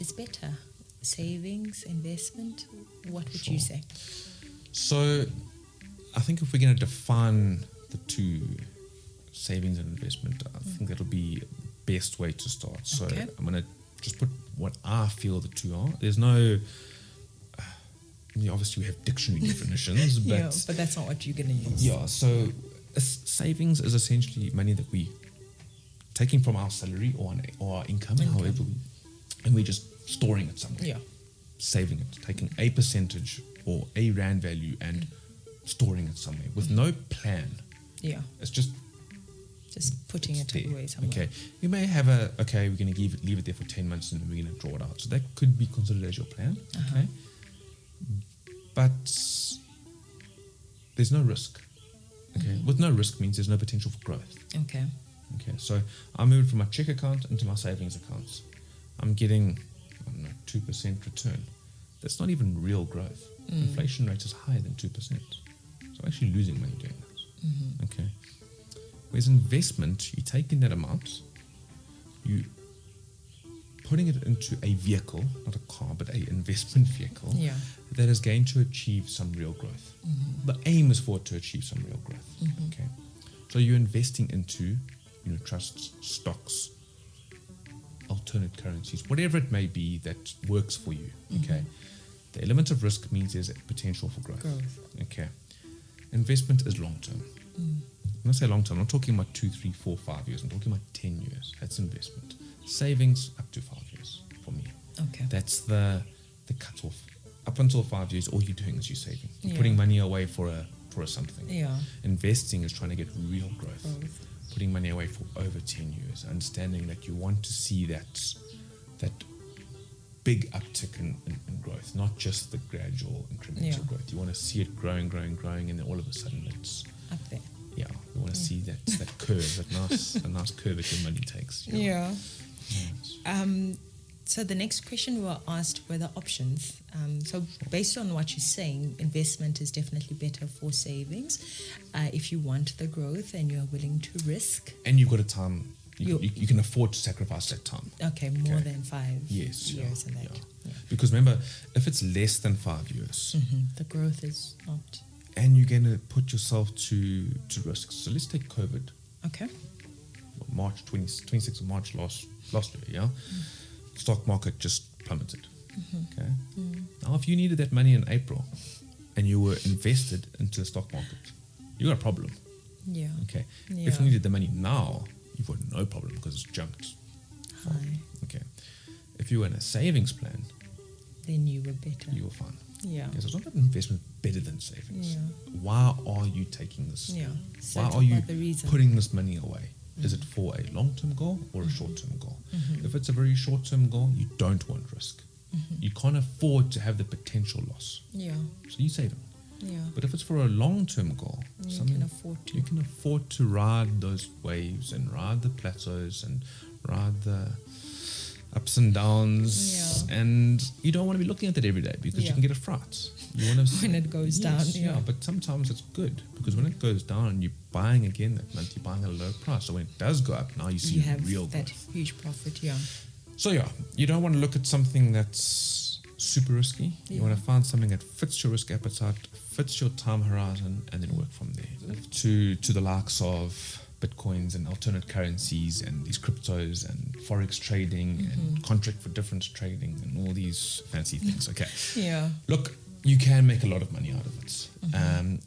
what is better? Savings, investment? What would you say? So I think if we're going to define the two, savings and investment, I think that'll be the best way to start. So I'm going to just put what I feel the two are. There's no... obviously we have dictionary definitions, but but that's not what you're going to use. Yeah, so savings is essentially money that we taking from our salary or our income, however and we're just storing it somewhere. Yeah. Saving it, taking a percentage or a rand value and storing it somewhere with no plan. Yeah. It's just putting it away somewhere. Okay. You may have we're going to leave it there for 10 months and then we're going to draw it out. So that could be considered as your plan. Okay. But there's no risk. Okay. With no risk means there's no potential for growth. Okay. Okay. So I moved from my check account into my savings accounts. I'm getting, 2% return. That's not even real growth. Inflation rate is higher than 2%. So I'm actually losing money doing that. Okay. Whereas investment, you're taking that amount, you putting it into a vehicle, not a car, but an investment vehicle that is going to achieve some real growth. The aim is for it to achieve some real growth. Okay. So you're investing into, trusts, stocks, alternate currencies, whatever it may be that works for you. Okay. The element of risk means there's a potential for growth. Okay. Investment is long term. When I say long term, I'm not talking about 2, 3, 4, 5 years. I'm talking about 10 years. That's investment. Savings up to 5 years for me. Okay. That's the cutoff. Up until 5 years, all you're doing is you're saving. You're putting money away for a something. Yeah. Investing is trying to get real growth. Putting money away for over 10 years. Understanding that you want to see that big uptick in growth, not just the gradual incremental growth. You want to see it growing, and then all of a sudden it's up there. Yeah, you want to see that curve, that nice curve that your money takes. Yeah. So the next question we were asked were the options. So based on what you're saying, investment is definitely better for savings if you want the growth and you're willing to risk. And you've got a time. You can afford to sacrifice that time. Okay, more than 5 years in that. Yeah. Because remember, if it's less than 5 years, the growth is not. And you're going to put yourself to risks. So let's take COVID. Okay. March 26th of March last year. Stock market just plummeted. Okay. Now, if you needed that money in April, and you were invested into the stock market, you got a problem. Yeah. Okay. Yeah. If you needed the money now, you've got no problem because it's jumped. High. Okay. If you were in a savings plan, then you were better. You were fine. Yeah. Okay, so it's not that investment better than savings. Yeah. Why are you taking this? Yeah. Why are you putting this money away? Is it for a long-term goal or a short-term goal? If it's a very short-term goal, you don't want risk. You can't afford to have the potential loss. Yeah. So you save it. Yeah. But if it's for a long-term goal, you can afford to ride those waves and ride the plateaus and ride the ups and downs, and you don't want to be looking at it every day because you can get a fright. You want to when it goes down. Yeah, but sometimes it's good because when it goes down and you're buying again that month, you're buying at a low price. So when it does go up, now you see real that growth. Huge profit. Yeah. So you don't want to look at something that's super risky. You want to find something that fits your risk appetite, fits your time horizon, and then work from there. To the likes of Bitcoins and alternate currencies and these cryptos and forex trading and contract for difference trading and all these fancy things. Okay. Yeah. Look, you can make a lot of money out of it.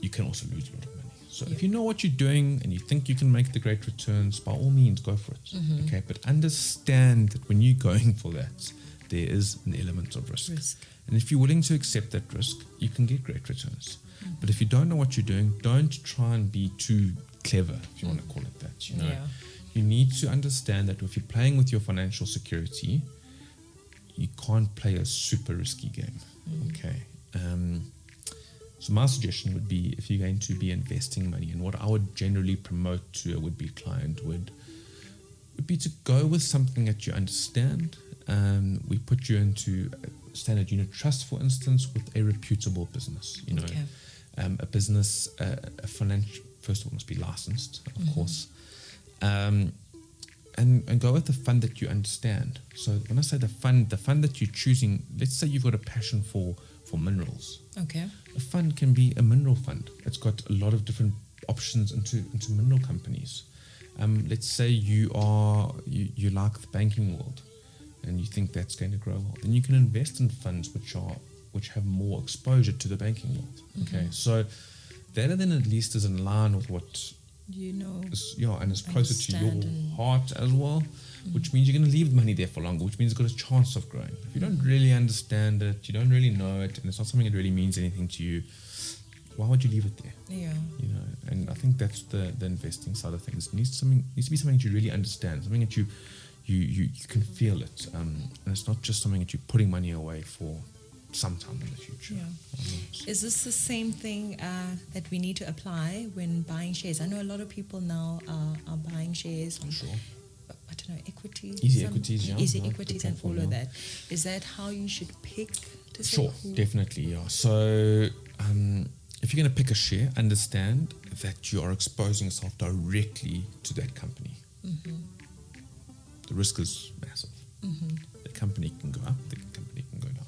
You can also lose a lot of money. So if you know what you're doing and you think you can make the great returns, by all means, go for it. Okay. But understand that when you're going for that, there is an element of risk. And if you're willing to accept that risk, you can get great returns. But if you don't know what you're doing, don't try and be too clever, if you want to call it that. You need to understand that if you're playing with your financial security, you can't play a super risky game. Okay. So my suggestion would be, if you're going to be investing money, and what I would generally promote to a would-be client would be to go with something that you understand. We put you into a standard unit trust, for instance, with a reputable business. A business, a financial. First of all, must be licensed, of course. and go with the fund that you understand. So when I say the fund that you're choosing, let's say you've got a passion for minerals. Okay. A fund can be a mineral fund. It's got a lot of different options into mineral companies. Let's say you like the banking world, and you think that's going to grow well. Then you can invest in funds which have more exposure to the banking world. Okay, so that then at least is in line with what and it's closer to your heart as well, which means you're going to leave the money there for longer, which means it's got a chance of growing. If you don't really understand it, you don't really know it, and it's not something that really means anything to you, why would you leave it there? Yeah. And I think that's the investing side of things. It needs to be something that you really understand, something that you can feel it, and it's not just something that you're putting money away for sometime in the future. Yeah. Is this the same thing that we need to apply when buying shares? I know a lot of people now are buying shares on, I don't know, equities. Easy equities, yeah. Easy equities and all of that. Is that how you should pick to say Sure, definitely, yeah. So if you're going to pick a share, understand that you are exposing yourself directly to that company. The risk is massive. The company can go up, the company can go down.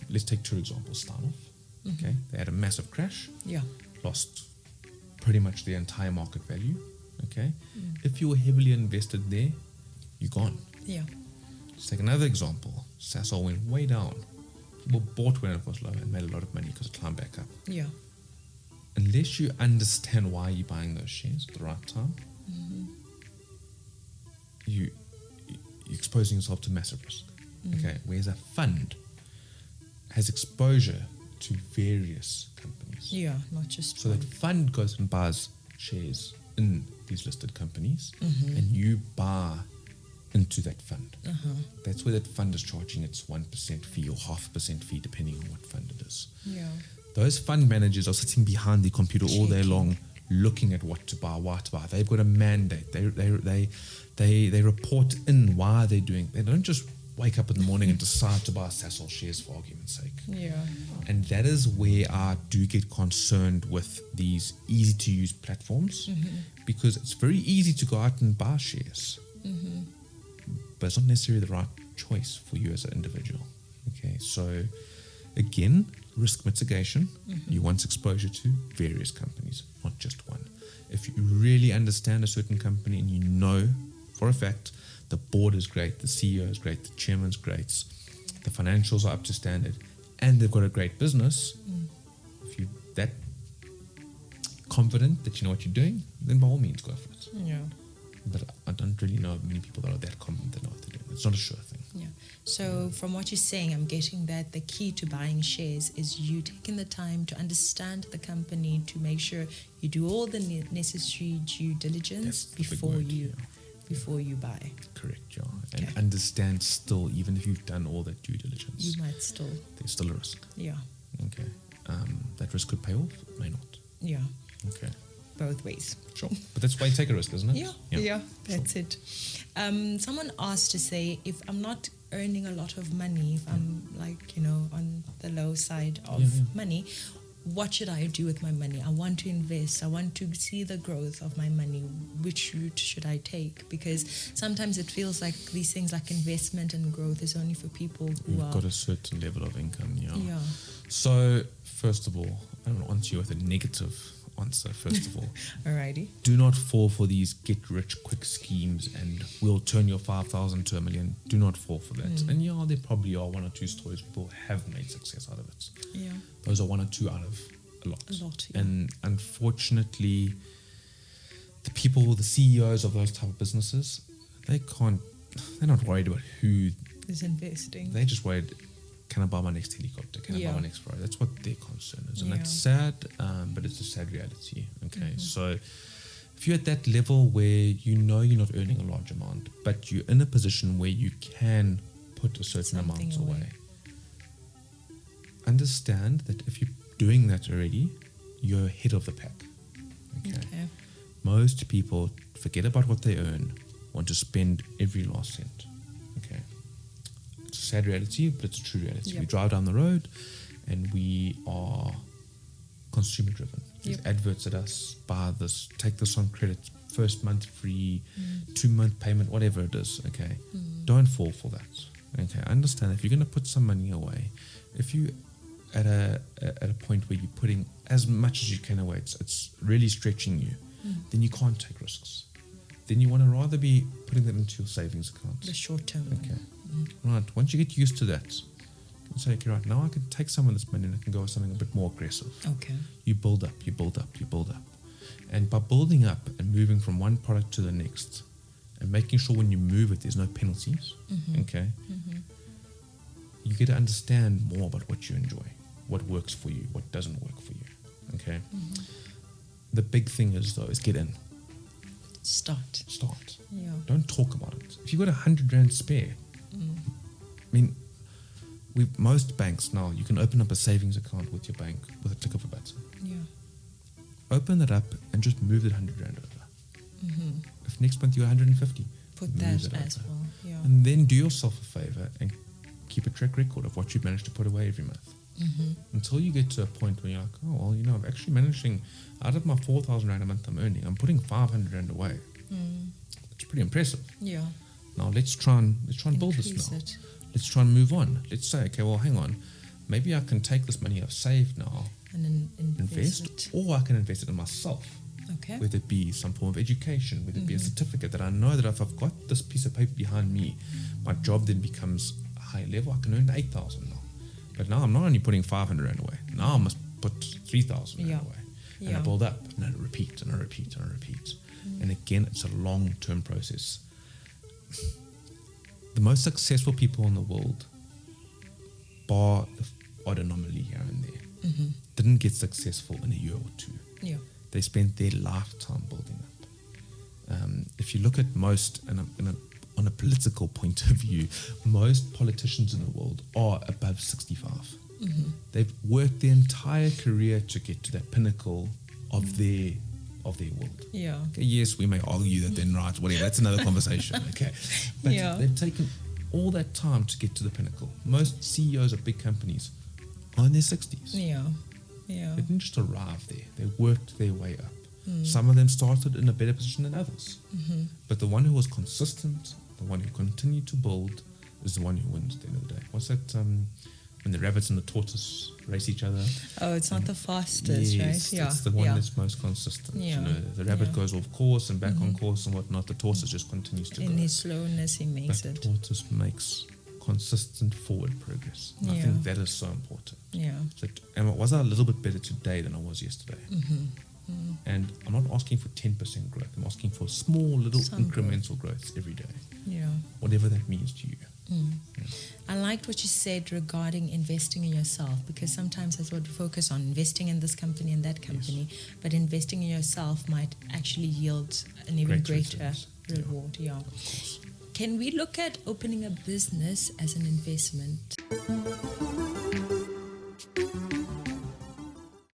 Let's take two examples. Start off. Okay, they had a massive crash. Yeah. Lost pretty much their entire market value. Okay, if you were heavily invested there, you're gone. Yeah. Let's take another example. Sasol went way down. People bought when it was low and made a lot of money because it climbed back up. Yeah. Unless you understand why you're buying those shares at the right time, you're exposing yourself to massive risk. Okay, whereas a fund has exposure to various companies. Yeah, not just so one. that fund goes and buys shares in these listed companies, and you buy into that fund. That's where that fund is charging its 1% fee or 0.5% fee, depending on what fund it is. Yeah. Those fund managers are sitting behind the computer all day long, looking at what to buy, why to buy. They've got a mandate. They report in why they're doing. They don't just wake up in the morning and decide to buy Sasol shares for argument's sake. Yeah. And that is where I do get concerned with these easy to use platforms, because it's very easy to go out and buy shares, but it's not necessarily the right choice for you as an individual. Okay, so again, risk mitigation. You want exposure to various companies, not just one. If you really understand a certain company and you know for a fact the board is great, the CEO is great, the chairman's great, the financials are up to standard, and they've got a great business, if you're that confident that you know what you're doing, then by all means go for it. Yeah. But I don't really know many people that are that confident that know what they're doing. It's not a sure thing. Yeah. So from what you're saying, I'm getting that the key to buying shares is you taking the time to understand the company, to make sure you do all the necessary due diligence before you buy. Correct, yeah. Okay. And understand still, even if you've done all that due diligence, You might still. there's still a risk. Yeah. Okay. That risk could pay off, it may not. Yeah. Okay. Both ways. Sure. But that's why you take a risk, isn't it? Yeah. That's it. Someone asked to say, if I'm not earning a lot of money, if I'm on the low side of money, what should I do with my money? I want to invest. I want to see the growth of my money. Which route should I take? Because sometimes it feels like these things like investment and growth is only for people who You've got a certain level of income, Yeah. So, first of all, I don't want to answer you with a negative answer, first of all. Alrighty. Do not fall for these get-rich-quick schemes and we'll turn your 5,000 to $1 million. Do not fall for that. And there probably are one or two stories people have made success out of it. Yeah. Those are one or two out of a lot. A lot, yeah. And unfortunately, the CEOs of those type of businesses, they're not worried about who is investing. They're just worried, can I buy my next helicopter? Can I buy my next Ferrari? That's what their concern is. And that's sad, but it's a sad reality. Okay, so if you're at that level where you know you're not earning a large amount, but you're in a position where you can put a certain amount away, understand that if you're doing that already, you're ahead of the pack. Okay. Most people forget about what they earn, want to spend every last cent. Okay. It's a sad reality, but it's a true reality. Yep. We drive down the road and we are consumer driven. There's adverts at us, buy this, take this on credit, first month free, 2-month payment, whatever it is, okay? Don't fall for that, okay? I understand if you're going to put some money away, if you at a point where you're putting as much as you can away, it's really stretching you, then you can't take risks. Then you want to rather be putting them into your savings account. The short term. Okay. Right. Once you get used to that, you say, okay, right, now I can take some of this money and I can go with something a bit more aggressive. Okay. You build up, you build up, you build up. And by building up and moving from one product to the next and making sure when you move it, there's no penalties, okay, you get to understand more about what you enjoy, what works for you, what doesn't work for you, okay? The big thing is, though, is get in. Start. Yeah. Don't talk about it. If you've got 100 Rand spare, I mean, most banks now, you can open up a savings account with your bank with a click of a button. Yeah. Open it up and just move that 100 Rand over. If next month you're 150, Put that as well. Yeah. And then do yourself a favor and keep a track record of what you've managed to put away every month. Until you get to a point where you're like, oh, well, you know, I'm actually managing, out of my 4,000 Rand a month I'm earning, I'm putting 500 Rand away. It's pretty impressive. Yeah. Now let's try and build this Increase now. it. Let's try and move on. Let's say, okay, well, hang on. Maybe I can take this money I've saved now, And then invest invest, it. or I can invest it in myself. Okay. Whether it be some form of education, whether it be a certificate that I know that if I've got this piece of paper behind me, my job then becomes a high level. I can earn 8,000 now. But now I'm not only putting 500 Rand away, now I must put 3,000 Rand Yeah. away. And Yeah. I build up, and I repeat, and I repeat, and I repeat. And again, it's a long-term process. The most successful people in the world, bar the odd anomaly here and there, didn't get successful in a year or two. Yeah. They spent their lifetime building up. If you look at most, on a political point of view, most politicians in the world are above 65. They've worked their entire career to get to that pinnacle of their world. Yeah. Okay, yes, we may argue that they're right, whatever. That's another conversation. Okay, but Yeah. they've taken all that time to get to the pinnacle. Most CEOs of big companies are in their 60s. Yeah. Yeah. They didn't just arrive there. They worked their way up. Some of them started in a better position than others. But the one who was consistent, the one who continued to build, is the one who wins at the end of the day. What's that? When the rabbits and the tortoise race each other. Oh, it's not the fastest, Yes, right? Yeah. it's the one yeah. that's most consistent. Yeah. You know, the rabbit Yeah. goes off course and back on course and whatnot. The tortoise just continues to In go. his slowness, he makes But it. the tortoise makes consistent forward progress. And I Yeah. think that is so important. Yeah. Was I a little bit better today than I was yesterday? And I'm not asking for 10% growth. I'm asking for small, little Some incremental growth every day, Yeah. whatever that means to you. I liked what you said regarding investing in yourself, because sometimes that's what we focus on, investing in this company and that company, but investing in yourself might actually yield an even Great greater returns. reward. Yeah. Of course. Can we look at opening a business as an investment?